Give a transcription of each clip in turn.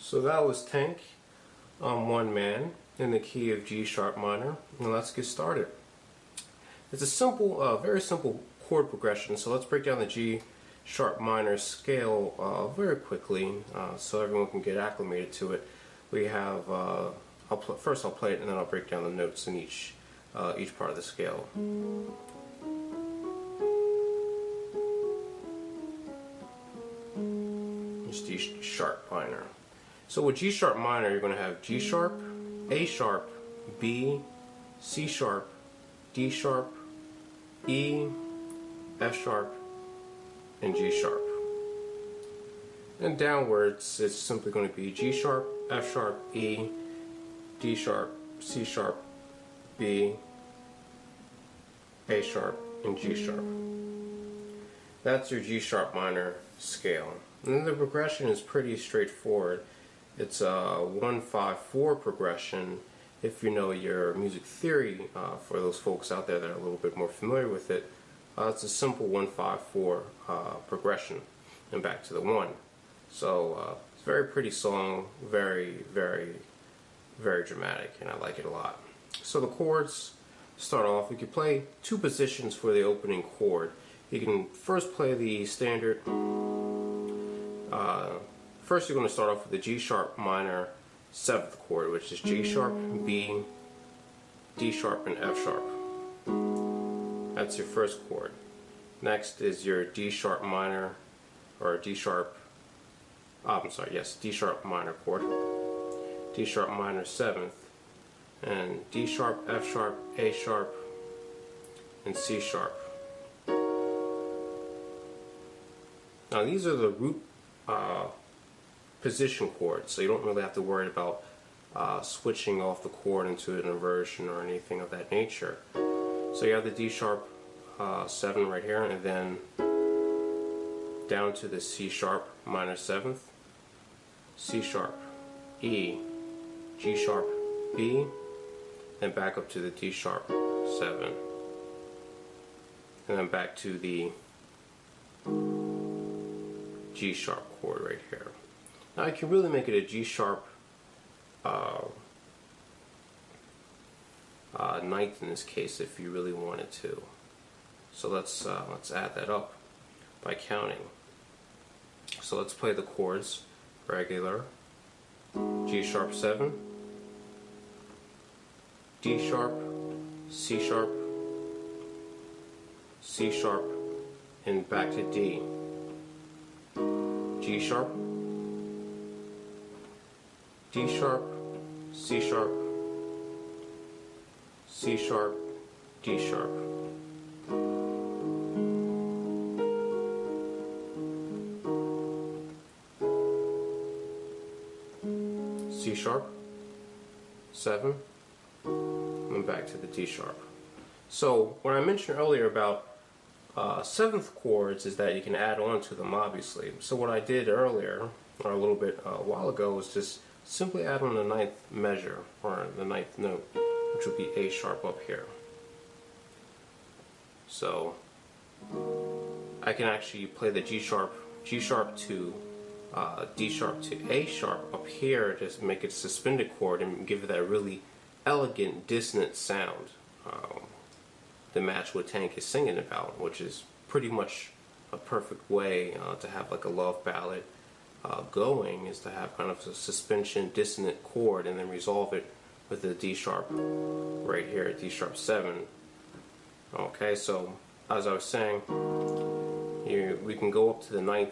So that was Tank, One Man, in the key of G sharp minor. And let's get started. It's a simple, very simple chord progression. So let's break down the G sharp minor scale very quickly, so everyone can get acclimated to it. We have, first I'll play it and then I'll break down the notes in each part of the scale. It's G sharp minor. So with G sharp minor, you're going to have G sharp, A sharp, B, C sharp, D sharp, E, F sharp, and G sharp. And downwards, it's simply going to be G sharp, F sharp, E, D sharp, C sharp, B, A sharp, and G sharp. That's your G sharp minor scale. And the progression is pretty straightforward. It's a 1-5-4 progression. If you know your music theory, for those folks out there that are a little bit more familiar with it, it's a simple 1-5-4 progression and back to the 1. So it's a very pretty song, very, very, very dramatic, and I like it a lot. So the chords start off, we could play two positions for the opening chord. You can first play the standard. First, you're going to start off with the G sharp minor 7th chord, which is G sharp, B, D sharp, and F sharp. That's your first chord. Next is your D sharp minor, or D sharp, D sharp minor chord, D sharp minor 7th, and D sharp, F sharp, A sharp, and C sharp. Now these are the root position chords, so you don't really have to worry about switching off the chord into an inversion or anything of that nature. So you have the D sharp 7 right here, and then down to the C sharp minor 7th, C sharp, E, G sharp, B, then back up to the D sharp 7, and then back to the G sharp chord right here. Now I can really make it a G sharp 9th in this case if you really wanted to. So let's add that up by counting. So let's play the chords regular. G sharp 7, D sharp, C sharp, C sharp, and back to D. G sharp, D sharp, C sharp, C sharp, D sharp. C sharp, 7, and back to the D sharp. So what I mentioned earlier about 7th chords is that you can add on to them, obviously. So what I did earlier, or a little bit a while ago, was just simply add on the 9th measure, or the 9th note, which would be A sharp up here. So I can actually play the G sharp to D sharp to A sharp up here to make it a suspended chord and give it that really elegant dissonant sound to match what Tank is singing about, which is pretty much a perfect way to have like a love ballad going, is to have kind of a suspension dissonant chord and then resolve it with the D sharp right here, D sharp 7. Okay, so as I was saying, we can go up to the 9th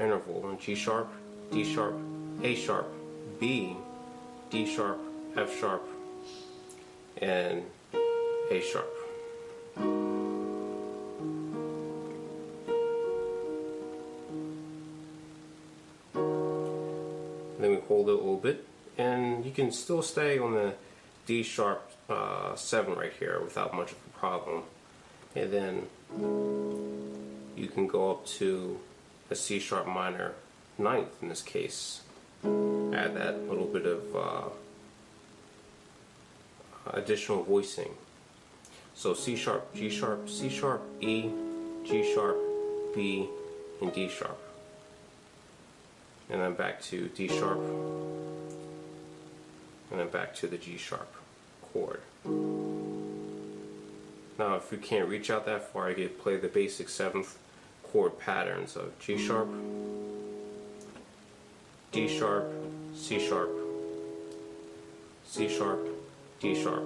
interval in G sharp, D sharp, A sharp, B, D sharp, F sharp, and A sharp. Then we hold it a little bit, and you can still stay on the D sharp 7 right here without much of a problem. And then you can go up to a C sharp minor 9th in this case. Add that little bit of additional voicing. So C sharp, G sharp, C sharp, E, G sharp, B, and D sharp. And then back to D sharp, and then back to the G sharp chord. Now if you can't reach out that far, I could play the basic 7th chord patterns of G sharp, D sharp, C sharp, C sharp, D sharp,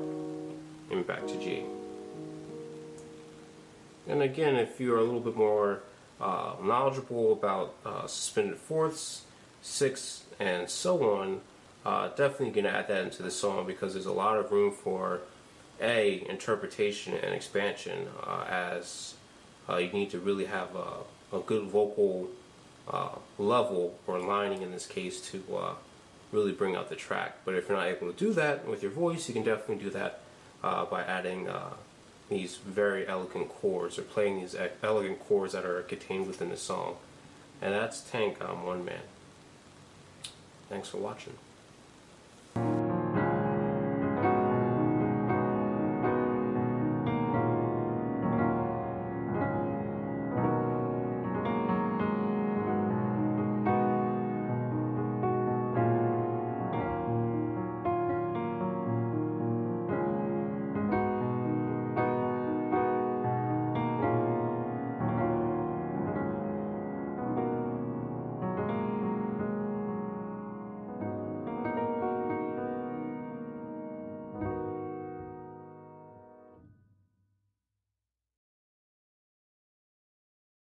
and back to G. And again, if you are a little bit more knowledgeable about suspended fourths, sixths, and so on, definitely going to add that into the song, because there's a lot of room for interpretation and expansion, as you need to really have a good vocal level, or lining in this case, to really bring out the track. But if you're not able to do that with your voice, you can definitely do that by adding these very elegant chords, or playing these elegant chords that are contained within the song. And that's Tank, I'm One Man. Thanks for watching.